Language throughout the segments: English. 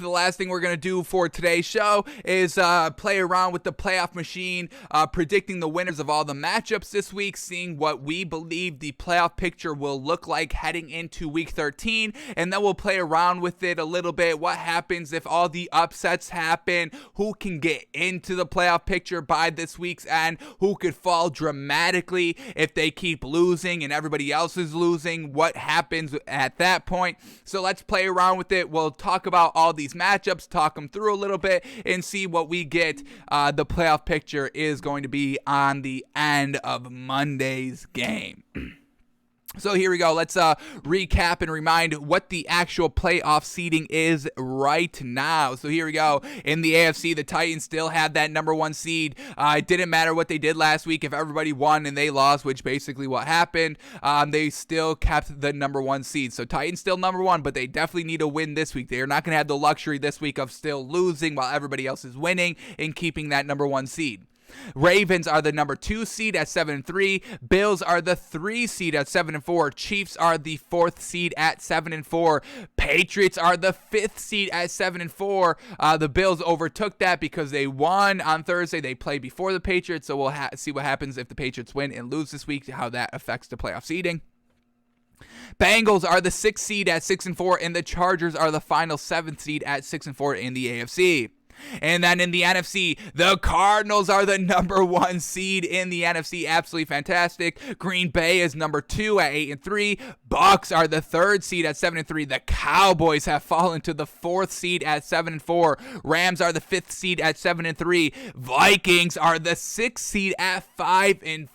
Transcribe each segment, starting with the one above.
the last thing we're going to do for today's show is play around with the playoff machine, predicting the winners of all the matchups this week, seeing what we believe the playoff picture will look like heading into week 13, and then we'll play around with it a little bit. What happens if all the upsets happen? Who can get into the playoff picture by this week's end? Who could fall dramatically if they keep losing and everybody else is losing? What happens at that point? So let's play around with it. We'll talk about all these matchups, talk them through a little bit, and see what we get. The playoff picture is going to be on the end of Monday's game. So here we go. Let's recap and remind what the actual playoff seeding is right now. So here we go. In the AFC, the Titans still had that number one seed. It didn't matter what they did last week. If everybody won and they lost, which basically what happened, they still kept the number one seed. So Titans still number one, but they definitely need a win this week. They are not going to have the luxury this week of still losing while everybody else is winning and keeping that number one seed. Ravens are the number 2 seed at 7-3. Bills are the 3 seed at 7-4. Chiefs are the 4th seed at 7-4. Patriots are the 5th seed at 7-4. The Bills overtook that because they won on Thursday. They play before the Patriots, so we'll see what happens if the Patriots win and lose this week, how that affects the playoff seeding. Bengals are the 6th seed at 6-4, and the Chargers are the final 7th seed at 6-4 in the AFC. And then in the NFC, the Cardinals are the number 1 seed in the NFC. Absolutely fantastic. Green Bay is number 2 at 8-3. Bucks are the 3rd seed at 7-3. The Cowboys have fallen to the 4th seed at 7-4. Rams are the 5th seed at 7-3. Vikings are the 6th seed at 5-5.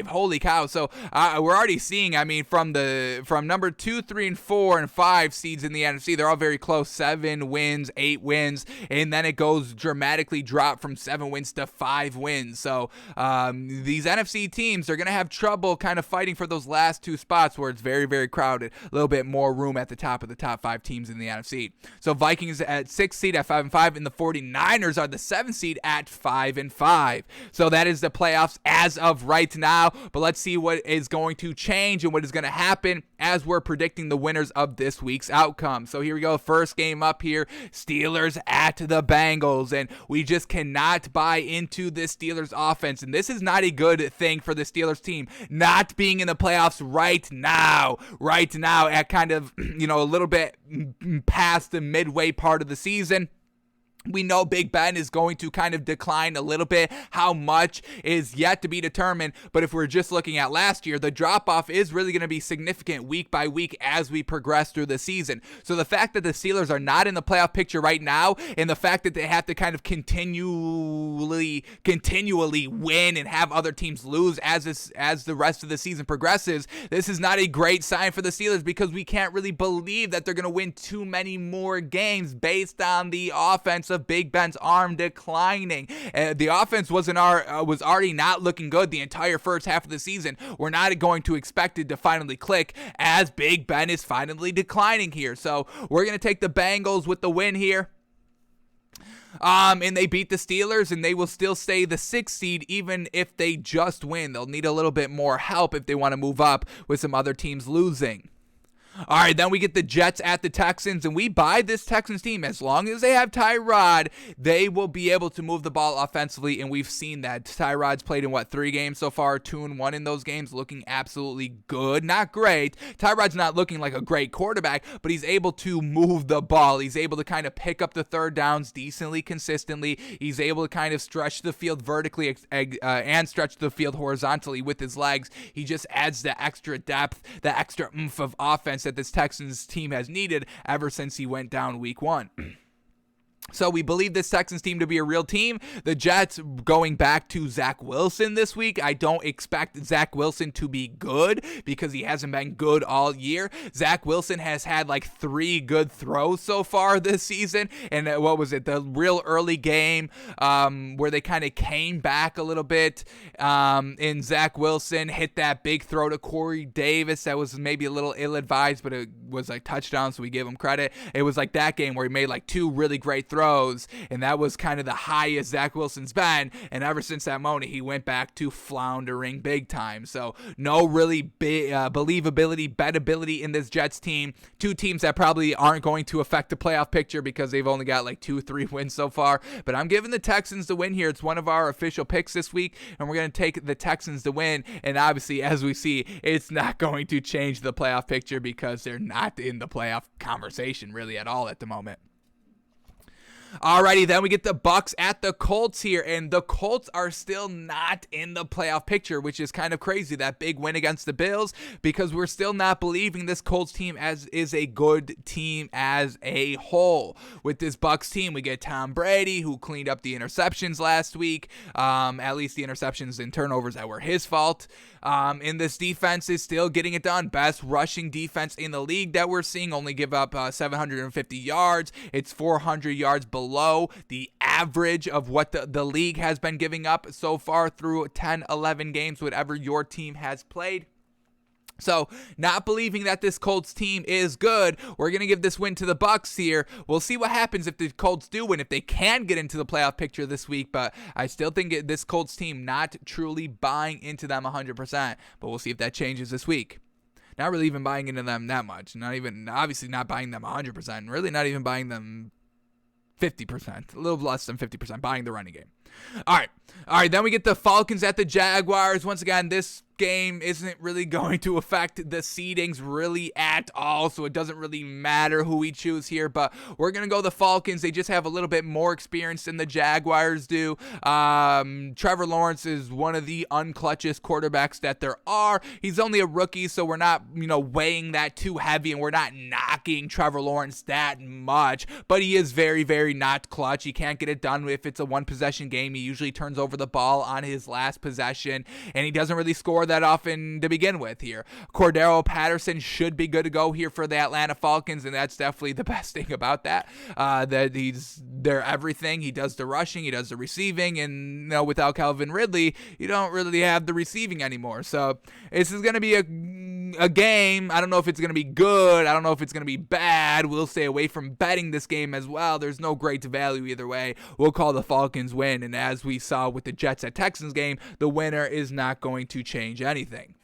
Holy cow. So we're already seeing, from number 2, 3, and 4 and 5 seeds in the NFC, they're all very close. 7 wins, 8 wins, and then it goes dramatically drop from 7 wins to 5 wins. So these NFC teams are going to have trouble kind of fighting for those last 2 spots where it's very, very crowded. A little bit more room at the top of the top 5 teams in the NFC. So Vikings at 6th seed at 5-5, and the 49ers are the 7th seed at 5-5. So that is the playoffs as of right now, but let's see what is going to change and what is going to happen as we're predicting the winners of this week's outcome. So here we go. First game up here, Steelers at the Bangles, and we just cannot buy into this Steelers offense, and this is not a good thing for the Steelers team, not being in the playoffs right now at kind of, a little bit past the midway part of the season. We know Big Ben is going to kind of decline a little bit. How much is yet to be determined. But if we're just looking at last year, the drop-off is really going to be significant week by week as we progress through the season. So the fact that the Steelers are not in the playoff picture right now, and the fact that they have to kind of continually win and have other teams lose as the rest of the season progresses, this is not a great sign for the Steelers, because we can't really believe that they're going to win too many more games based on the offense of Big Ben's arm declining. The offense was already not looking good the entire first half of the season. We're not going to expect it to finally click as Big Ben is finally declining here. So we're going to take the Bengals with the win here. And they beat the Steelers, and they will still stay the 6th seed even if they just win. They'll need a little bit more help if they want to move up with some other teams losing. All right, then we get the Jets at the Texans, and we buy this Texans team. As long as they have Tyrod, they will be able to move the ball offensively, and we've seen that. Tyrod's played in, 3 games so far, 2-1 in those games, looking absolutely good. Not great. Tyrod's not looking like a great quarterback, but he's able to move the ball. He's able to kind of pick up the third downs decently, consistently. He's able to kind of stretch the field vertically and stretch the field horizontally with his legs. He just adds the extra depth, the extra oomph of offense that this Texans team has needed ever since he went down week 1. So we believe this Texans team to be a real team. The Jets going back to Zach Wilson this week. I don't expect Zach Wilson to be good because he hasn't been good all year. Zach Wilson has had 3 good throws so far this season. And what was it? The real early game where they kind of came back a little bit. And Zach Wilson hit that big throw to Corey Davis that was maybe a little ill-advised, but it was a touchdown, so we give him credit. It was like that game where he made 2 really great throws throws, and that was kind of the highest Zach Wilson's been, and ever since that moment, he went back to floundering big time. So no really big believability, bettability in this Jets team. Two teams that probably aren't going to affect the playoff picture because they've only got like 2-3 wins so far, but I'm giving the Texans the win here. It's one of our official picks this week, and we're going to take the Texans to win, and obviously, as we see, it's not going to change the playoff picture because they're not in the playoff conversation really at all at the moment. Alrighty, then we get the Bucks at the Colts here, and the Colts are still not in the playoff picture, which is kind of crazy, that big win against the Bills, because we're still not believing this Colts team is a good team as a whole. With this Bucks team, we get Tom Brady, who cleaned up the interceptions last week, at least the interceptions and turnovers that were his fault. And this defense is still getting it done. Best rushing defense in the league that we're seeing, only give up 750 yards. It's 400 yards below the average of what the league has been giving up so far through 10, 11 games, whatever your team has played. So, not believing that this Colts team is good, we're going to give this win to the Bucks here. We'll see what happens if the Colts do win, if they can get into the playoff picture this week, but I still think this Colts team not truly buying into them 100%, but we'll see if that changes this week. Not really even buying into them that much, obviously not buying them 100%, really not even buying them 50%, a little less than 50%, buying the running game. All right, then we get the Falcons at the Jaguars. Once again, this game isn't really going to affect the seedings really at all, so it doesn't really matter who we choose here, but we're going to go the Falcons. They just have a little bit more experience than the Jaguars do. Trevor Lawrence is one of the unclutchest quarterbacks that there are. He's only a rookie, so we're not, weighing that too heavy, and we're not knocking Trevor Lawrence that much, but he is very, very not clutch. He can't get it done if it's a one-possession game. He usually turns over the ball on his last possession, and he doesn't really score that often to begin with here. Cordero Patterson should be good to go here for the Atlanta Falcons, and that's definitely the best thing about that. That they're everything. He does the rushing, he does the receiving, and without Calvin Ridley, you don't really have the receiving anymore. So this is going to be a game. I don't know if it's going to be good. I don't know if it's going to be bad. We'll stay away from betting this game as well. There's no great value either way. We'll call the Falcons win, and as we saw with the Jets at Texans game, the winner is not going to change anything.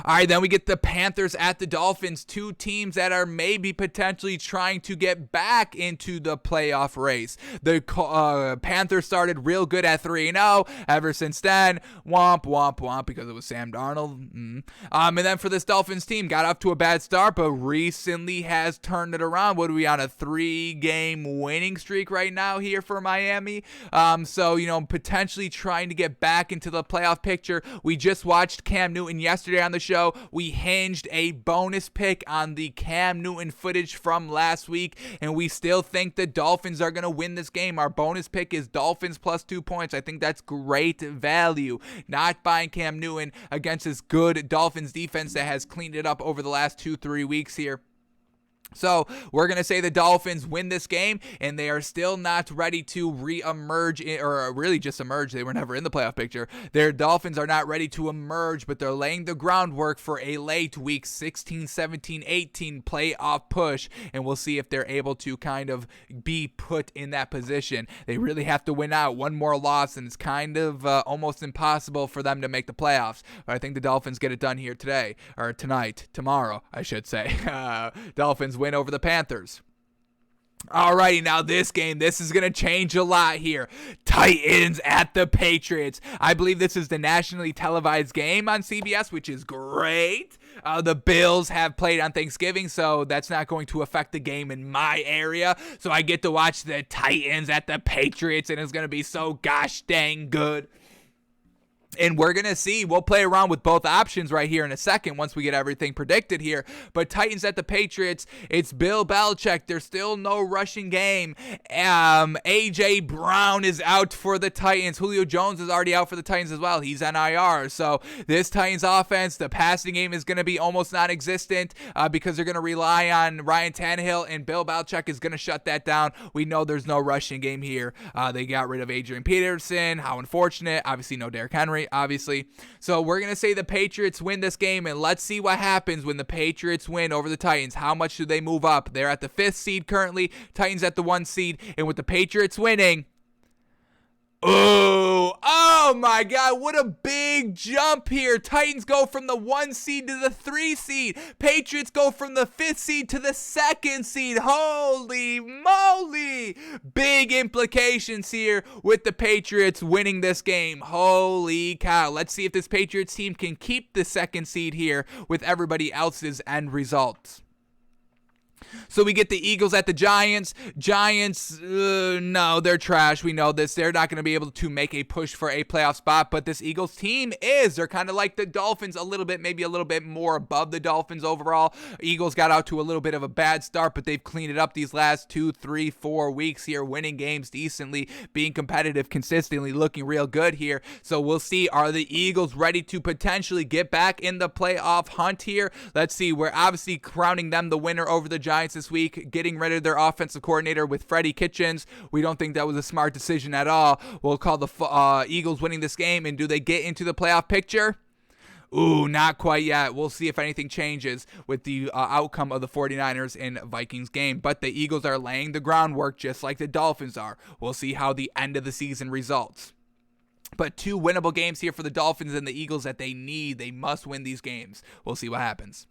All right, then we get the Panthers at the Dolphins, two teams that are maybe potentially trying to get back into the playoff race. The Panthers started real good at 3-0. Ever since then, womp, womp, womp, because it was Sam Darnold. And then for this Dolphins team, got off to a bad start, but recently has turned it around. What are we on, a 3-game winning streak right now here for Miami? So, potentially trying to get back into the playoff picture. We just watched Cam Newton yesterday on the show. We hinged a bonus pick on the Cam Newton footage from last week, and we still think the Dolphins are going to win this game. Our bonus pick is Dolphins plus 2 points. I think that's great value. Not buying Cam Newton against this good Dolphins defense that has cleaned it up over the last 2-3 weeks here. So we're going to say the Dolphins win this game, and they are still not ready to re-emerge, or really just emerge. They were never in the playoff picture. Their Dolphins are not ready to emerge, but they're laying the groundwork for a late week 16, 17, 18 playoff push, and we'll see if they're able to kind of be put in that position. They really have to win out. One more loss, and it's kind of almost impossible for them to make the playoffs. But I think the Dolphins get it done here today, or tomorrow, I should say. Dolphins win over the Panthers. Alrighty, now this game, this is going to change a lot here. Titans at the Patriots. I believe this is the nationally televised game on CBS, which is great. The Bills have played on Thanksgiving, so that's not going to affect the game in my area. So I get to watch the Titans at the Patriots, and it's going to be so gosh dang good. And we're going to see, we'll play around with both options right here in a second once we get everything predicted here. But Titans at the Patriots, it's Bill Belichick. There's still no rushing game. A.J. Brown is out for the Titans. Julio Jones is already out for the Titans as well. He's on IR. So this Titans offense, the passing game is going to be almost non-existent because they're going to rely on Ryan Tannehill, and Bill Belichick is going to shut that down. We know there's no rushing game here. They got rid of Adrian Peterson. How unfortunate. Obviously no Derrick Henry. right? Obviously. So we're going to say the Patriots win this game, and let's see what happens when the Patriots win over the Titans. How much do they move up? They're at the 5th seed currently, Titans at the 1 seed, and with the Patriots winning, oh my God, what a big jump here. Titans go from the 1 seed to the 3 seed. Patriots go from the 5th seed to the 2nd seed. Holy moly. Big implications here with the Patriots winning this game. Holy cow. Let's see if this Patriots team can keep the 2nd seed here with everybody else's end results. So we get the Eagles at the Giants. Giants, no, they're trash. We know this. They're not going to be able to make a push for a playoff spot, but this Eagles team is. They're kind of like the Dolphins a little bit, maybe a little bit more above the Dolphins overall. Eagles got out to a little bit of a bad start, but they've cleaned it up these last 2, 3, 4 weeks here, winning games decently, being competitive consistently, looking real good here. So we'll see, are the Eagles ready to potentially get back in the playoff hunt here? Let's see. We're obviously crowning them the winner over the Giants this week, getting rid of their offensive coordinator with Freddie Kitchens. We don't think that was a smart decision at all. We'll call the Eagles winning this game, and do they get into the playoff picture? Ooh, not quite yet. We'll see if anything changes with the outcome of the 49ers and Vikings game. But the Eagles are laying the groundwork just like the Dolphins are. We'll see how the end of the season results. But 2 winnable games here for the Dolphins and the Eagles that they need. They must win these games. We'll see what happens.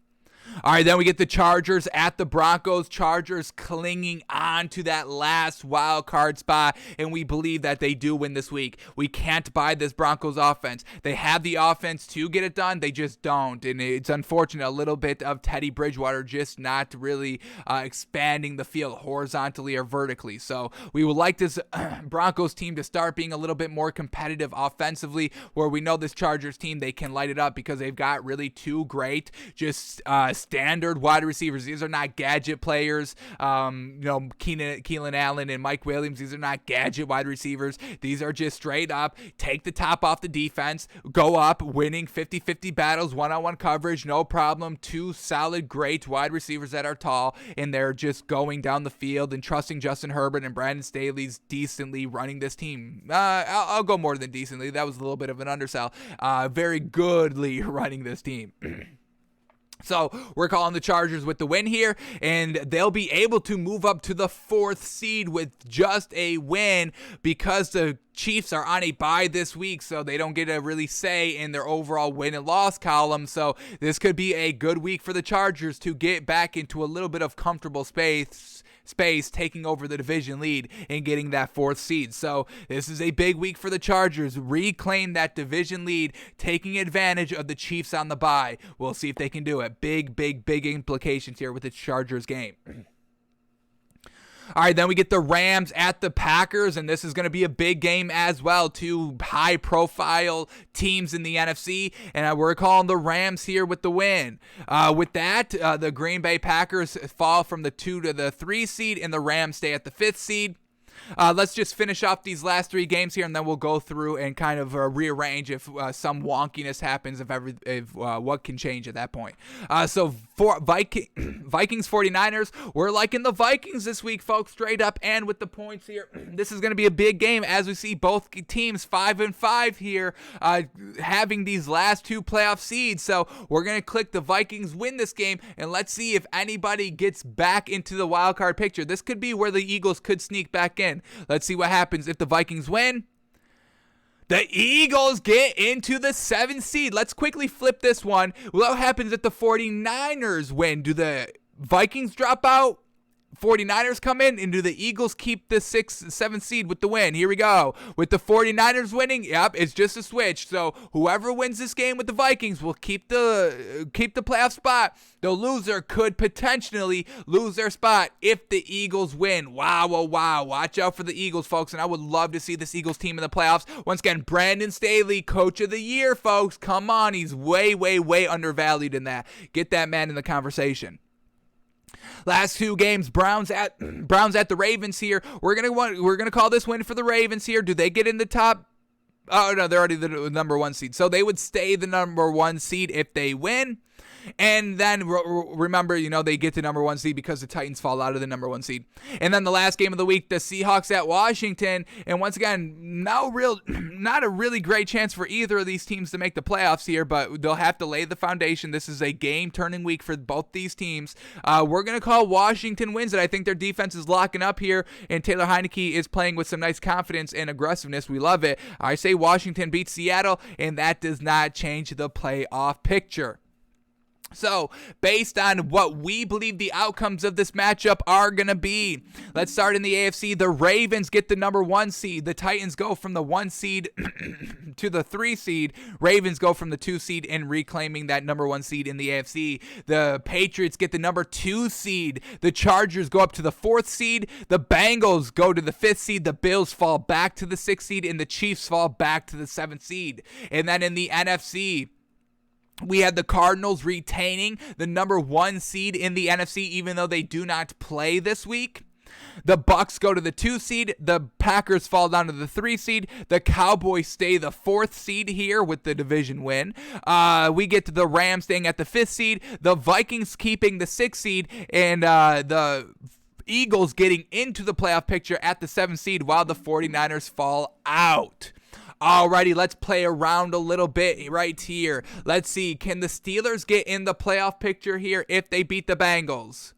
All right, then we get the Chargers at the Broncos. Chargers clinging on to that last wild card spot, and we believe that they do win this week. We can't buy this Broncos offense. They have the offense to get it done. They just don't, and it's unfortunate. A little bit of Teddy Bridgewater just not really expanding the field horizontally or vertically. So we would like this Broncos team to start being a little bit more competitive offensively, where we know this Chargers team, they can light it up because they've got really 2 great just standard wide receivers. These are not gadget players. Keenan Allen and Mike Williams, these are not gadget wide receivers. These are just straight up, take the top off the defense, go up, winning 50-50 battles, one-on-one coverage, no problem. 2 solid, great wide receivers that are tall, and they're just going down the field and trusting Justin Herbert and Brandon Staley's decently running this team. I'll go more than decently. That was a little bit of an undersell. Very goodly running this team. So we're calling the Chargers with the win here, and they'll be able to move up to the 4th seed with just a win because the Chiefs are on a bye this week, so they don't get a really say in their overall win and loss column. So this could be a good week for the Chargers to get back into a little bit of comfortable space, taking over the division lead and getting that 4th seed. So this is a big week for the Chargers. Reclaim that division lead, taking advantage of the Chiefs on the bye. We'll see if they can do it. Big implications here with the Chargers game. All right, then we get the Rams at the Packers, and this is going to be a big game as well. 2 high-profile teams in the NFC, and we're calling the Rams here with the win. With that, the Green Bay Packers fall from the 2 to the 3 seed, and the Rams stay at the 5th seed. Let's just finish off these last 3 games here, and then we'll go through and kind of rearrange if some wonkiness happens, if what can change at that point. So for Vikings 49ers, we're liking the Vikings this week, folks, straight up, and with the points here. This is going to be a big game as we see both teams 5-5 here, having these last 2 playoff seeds. So we're going to click the Vikings win this game, and let's see if anybody gets back into the wild card picture. This could be where the Eagles could sneak back in. Let's see what happens if the Vikings win. The Eagles get into the 7th seed. Let's quickly flip this one. What happens if the 49ers win? Do the Vikings drop out? 49ers come in, and do the Eagles keep the 6th, 7th seed with the win? Here we go. With the 49ers winning, yep, it's just a switch. So whoever wins this game with the Vikings will keep the playoff spot. The loser could potentially lose their spot if the Eagles win. Wow. Watch out for the Eagles, folks, and I would love to see this Eagles team in the playoffs. Once again, Brandon Staley, Coach of the Year, folks. Come on, he's way undervalued in that. Get that man in the conversation. Last 2 games, Browns at the Ravens here. We're gonna call this win for the Ravens here. Do they get in the top? Oh no, they're already the number 1 seed, so they would stay the number 1 seed if they win. And then remember, they get the number 1 seed because the Titans fall out of the number 1 seed. And then the last game of the week, the Seahawks at Washington. And once again, not a really great chance for either of these teams to make the playoffs here, but they'll have to lay the foundation. This is a game-turning week for both these teams. We're going to call Washington wins it. I think their defense is locking up here, and Taylor Heineke is playing with some nice confidence and aggressiveness. We love it. I say Washington beats Seattle, and that does not change the playoff picture. So, based on what we believe the outcomes of this matchup are going to be, let's start in the AFC. The Ravens get the number 1 seed. The Titans go from the 1 seed to the 3 seed. Ravens go from the 2 seed and reclaiming that number 1 seed in the AFC. The Patriots get the number 2 seed. The Chargers go up to the 4th seed. The Bengals go to the 5th seed. The Bills fall back to the 6th seed, and the Chiefs fall back to the 7th seed. And then in the NFC, we had the Cardinals retaining the number 1 seed in the NFC, even though they do not play this week. The Bucs go to the 2 seed. The Packers fall down to the 3 seed. The Cowboys stay the 4th seed here with the division win. We get to the Rams staying at the 5th seed. The Vikings keeping the 6th seed. And the Eagles getting into the playoff picture at the 7th seed while the 49ers fall out. Alrighty, let's play around a little bit right here. Let's see, can the Steelers get in the playoff picture here if they beat the Bengals?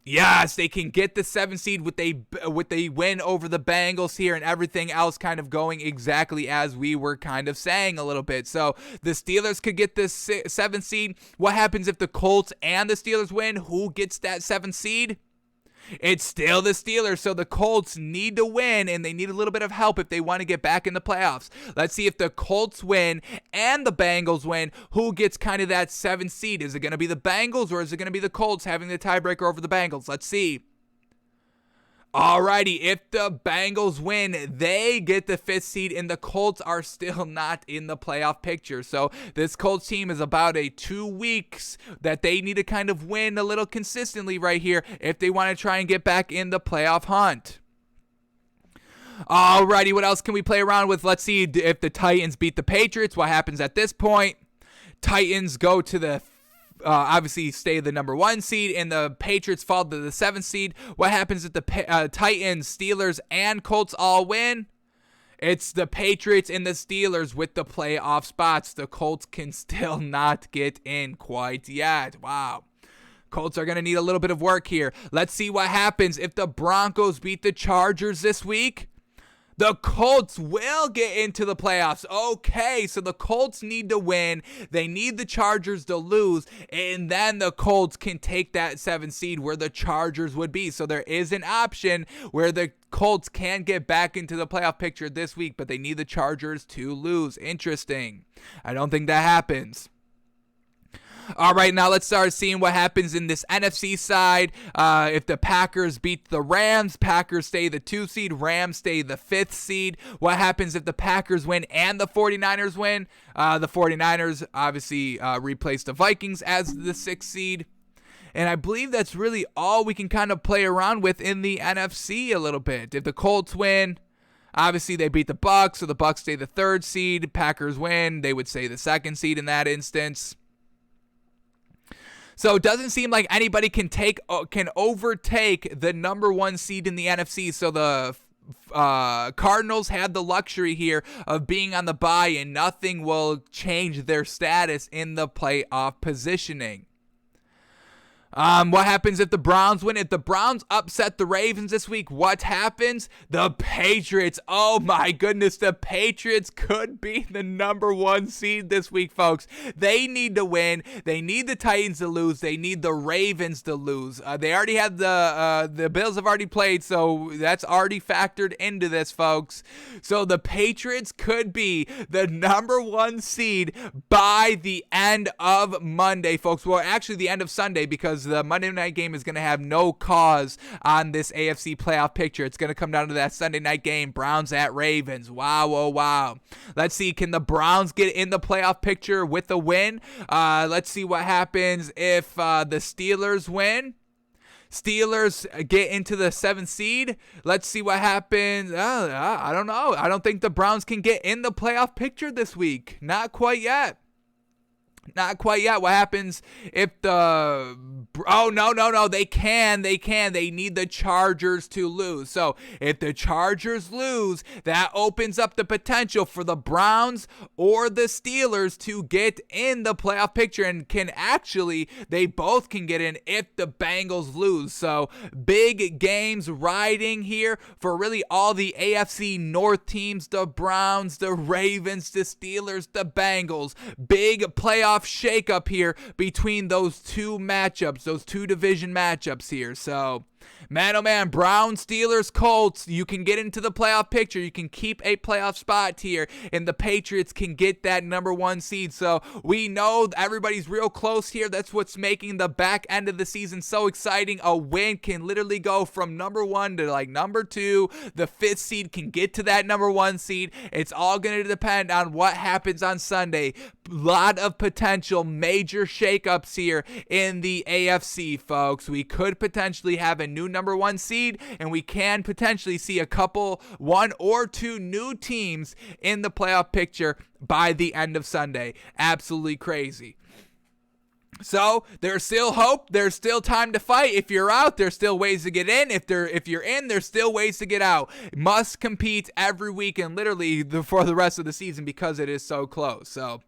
Yes, they can get the 7th seed with a win over the Bengals here, and everything else kind of going exactly as we were kind of saying a little bit. So the Steelers could get the 7th seed. What happens if the Colts and the Steelers win? Who gets that 7th seed? It's still the Steelers, so the Colts need to win, and they need a little bit of help if they want to get back in the playoffs. Let's see if the Colts win and the Bengals win. Who gets kind of that 7th seed? Is it going to be the Bengals, or is it going to be the Colts having the tiebreaker over the Bengals? Let's see. Alrighty, if the Bengals win, they get the 5th seed, and the Colts are still not in the playoff picture. So this Colts team is about a 2 weeks that they need to kind of win a little consistently right here if they want to try and get back in the playoff hunt. Alrighty, what else can we play around with? Let's see if the Titans beat the Patriots. What happens at this point? Titans go to the obviously stay the number 1 seed, and the Patriots fall to the 7th seed. What happens if the Titans, Steelers, and Colts all win? It's the Patriots and the Steelers with the playoff spots. The Colts can still not get in quite yet. Wow. Colts are going to need a little bit of work here. Let's see what happens if the Broncos beat the Chargers this week. The Colts will get into the playoffs. Okay, so the Colts need to win. They need the Chargers to lose, and then the Colts can take that 7th seed where the Chargers would be. So there is an option where the Colts can get back into the playoff picture this week, but they need the Chargers to lose. Interesting. I don't think that happens. All right, now let's start seeing what happens in this NFC side. If the Packers beat the Rams, Packers stay the 2 seed, Rams stay the 5th seed. What happens if the Packers win and the 49ers win? The 49ers obviously replace the Vikings as the 6th seed. And I believe that's really all we can kind of play around with in the NFC a little bit. If the Colts win, obviously they beat the Bucs, so the Bucs stay the 3rd seed. Packers win, they would stay the 2nd seed in that instance. So it doesn't seem like anybody can overtake the number 1 seed in the NFC. So the Cardinals had the luxury here of being on the bye, and nothing will change their status in the playoff positioning. What happens if the Browns win? If the Browns upset the Ravens this week, what happens? The Patriots. Oh my goodness, the Patriots could be the number 1 seed this week, folks. They need to win. They need the Titans to lose. They need the Ravens to lose. They already had the Bills have already played, so that's already factored into this, folks. So the Patriots could be the number 1 seed by the end of Monday, folks. Well, actually the end of Sunday, because the Monday night game is going to have no cause on this AFC playoff picture. It's going to come down to that Sunday night game, Browns at Ravens. Wow, oh wow. Let's see, can the Browns get in the playoff picture with a win? Let's see what happens if the Steelers win. Steelers get into the 7th seed. Let's see what happens. I don't know. I don't think the Browns can get in the playoff picture this week. Not quite yet. Not quite yet. What happens if the... Oh, no. They can. They need the Chargers to lose. So if the Chargers lose, that opens up the potential for the Browns or the Steelers to get in the playoff picture, and they both can get in if the Bengals lose. So big games riding here for really all the AFC North teams, the Browns, the Ravens, the Steelers, the Bengals. Big playoff shakeup here between those two matchups, those two division matchups here. So, man, oh man, Browns, Steelers, Colts, you can get into the playoff picture. You can keep a playoff spot here, and the Patriots can get that number 1 seed. So we know everybody's real close here. That's what's making the back end of the season so exciting. A win can literally go from number 1 to like number 2. The 5th seed can get to that number 1 seed. It's all going to depend on what happens on Sunday. Lot of potential major shakeups here in the AFC, folks. We could potentially have a new number 1 seed, and we can potentially see a couple, 1 or 2 new teams in the playoff picture by the end of Sunday. Absolutely crazy. So there's still hope. There's still time to fight. If you're out, there's still ways to get in. If you're in, there's still ways to get out. Must compete every week and literally for the rest of the season because it is so close. So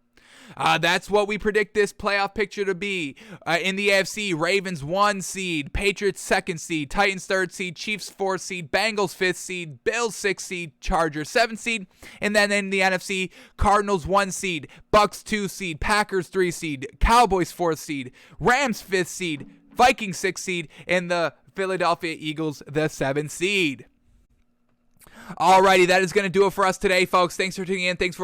that's what we predict this playoff picture to be. In the AFC, Ravens 1 seed, Patriots 2nd seed, Titans 3rd seed, Chiefs 4th seed, Bengals 5th seed, Bills 6th seed, Chargers 7th seed. And then in the NFC, Cardinals 1 seed, Bucks 2 seed, Packers 3 seed, Cowboys 4th seed, Rams 5th seed, Vikings 6th seed, and the Philadelphia Eagles the 7th seed. Alrighty, that is going to do it for us today, folks. Thanks for tuning in. Thanks for